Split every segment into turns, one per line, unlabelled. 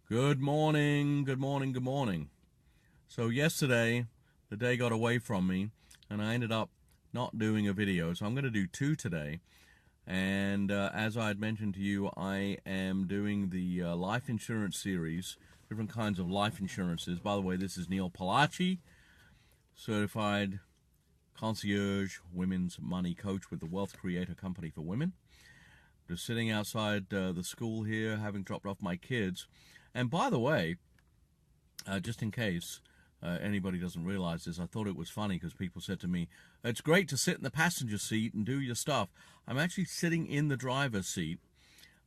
Good morning, good morning, good morning. So yesterday, the day got away from me, and I ended up not doing a video. So I'm going to do two today. And as I had mentioned to you, I am doing the life insurance series, different kinds of life insurances. By the way, this is Neil Palache, certified concierge women's money coach with the Wealth Creator Company for Women. Just sitting outside the school here, having dropped off my kids. And by the way, just in case anybody doesn't realize this, I thought it was funny because people said to me, it's great to sit in the passenger seat and do your stuff. I'm actually sitting in the driver's seat,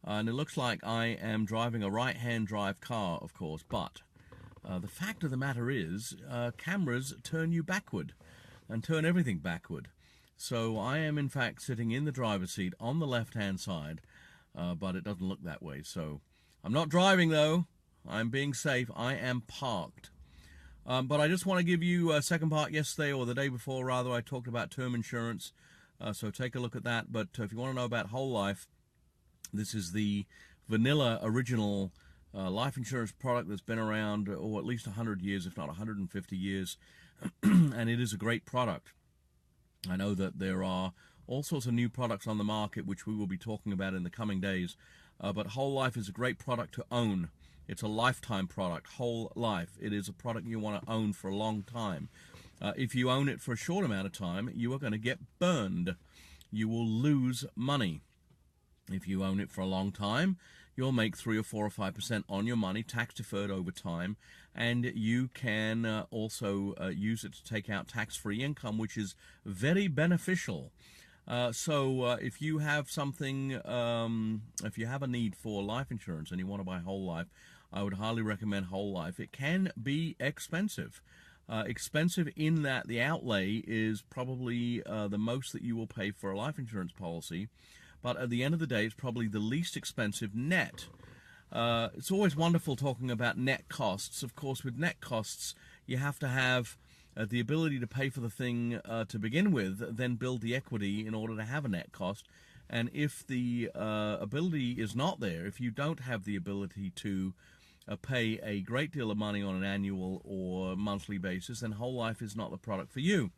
and it looks like I am driving a right-hand drive car, of course, but the fact of the matter is cameras turn you backward and turn everything backward. So I am, in fact, sitting in the driver's seat on the left-hand side, but it doesn't look that way. So I'm not driving, though. I'm being safe. I am parked. But I just want to give you a second part. Yesterday, or the day before, rather, I talked about term insurance. So take a look at that. But if you want to know about whole life, this is the vanilla original life insurance product that's been around, at least 100 years, if not 150 years. And it is a great product. I know that there are all sorts of new products on the market, which we will be talking about in the coming days. But whole life is a great product to own. It's a lifetime product, whole life. It is a product you want to own for a long time. If you own it for a short amount of time, you are going to get burned. You will lose money. If you own it for a long time, you'll make 3 or 4 or 5% on your money, tax deferred over time, and you can also use it to take out tax-free income, which is very beneficial. So if you have something, if you have a need for life insurance and you want to buy whole life, I would highly recommend whole life. It can be expensive. Expensive in that the outlay is probably the most that you will pay for a life insurance policy. But at the end of the day, it's probably the least expensive net. It's always wonderful talking about net costs. Of course, with net costs, you have to have the ability to pay for the thing to begin with, then build the equity in order to have a net cost. And if the ability is not there, if you don't have the ability to pay a great deal of money on an annual or monthly basis, then whole life is not the product for you.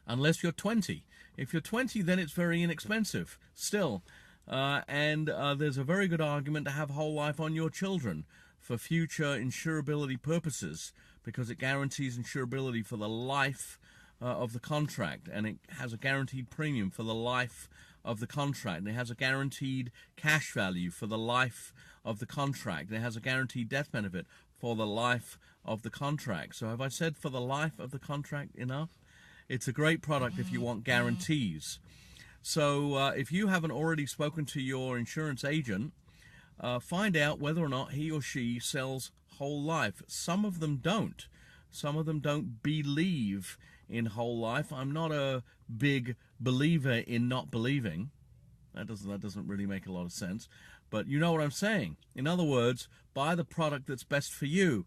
Unless you're 20. If you're 20, then it's very inexpensive still. And there's a very good argument to have whole life on your children for future insurability purposes, because it guarantees insurability for the life of the contract, and it has a guaranteed premium for the life of the contract, and it has a guaranteed cash value for the life of the contract, and it has a guaranteed death benefit for the life of the contract. So have I said for the life of the contract enough? It's a great product if you want guarantees. So if you haven't already spoken to your insurance agent, find out whether or not he or she sells whole life. Some of them don't. Some of them don't believe in whole life. I'm not a big believer in not believing. That doesn't really make a lot of sense. But you know what I'm saying. In other words, buy the product that's best for you.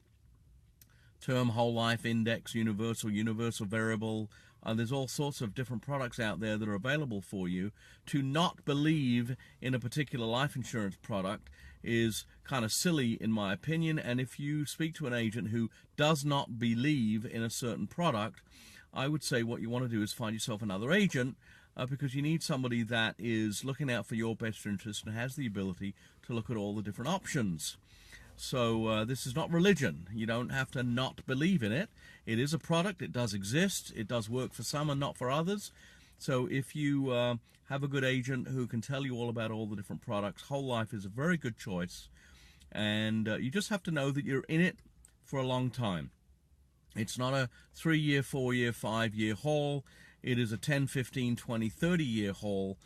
Term, whole life, index, universal variable. There's all sorts of different products out there that are available for you. To not believe in a particular life insurance product is kind of silly in my opinion, and if you speak to an agent who does not believe in a certain product, I would say what you want to do is find yourself another agent, because you need somebody that is looking out for your best interest and has the ability to look at all the different options. So this is not religion. You don't have to not believe in it. It is a product. It does exist. It does work for some and not for others. So if you have a good agent who can tell you all about all the different products, whole life is a very good choice. And you just have to know that you're in it for a long time. It's not a 3-year, 4-year, 5-year haul. It is a 10, 15, 20, 30-year haul.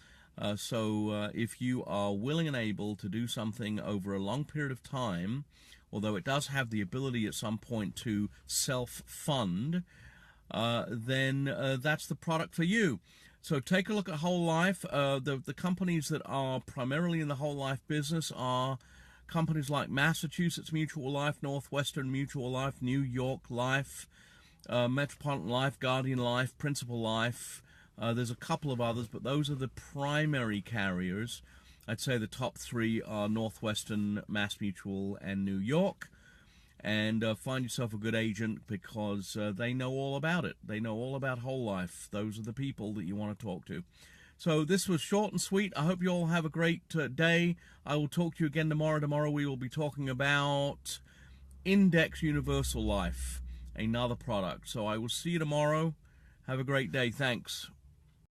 So if you are willing and able to do something over a long period of time, although it does have the ability at some point to self-fund, then that's the product for you. So take a look at whole life. The companies that are primarily in the whole life business are companies like Massachusetts Mutual Life, Northwestern Mutual Life, New York Life, Metropolitan Life, Guardian Life, Principal Life. There's a couple of others, but those are the primary carriers. I'd say the top three are Northwestern, Mass Mutual, and New York. And find yourself a good agent, because they know all about it. They know all about whole life. Those are the people that you want to talk to. So this was short and sweet. I hope you all have a great day. I will talk to you again tomorrow. Tomorrow we will be talking about Index Universal Life, another product. So I will see you tomorrow. Have a great day. Thanks.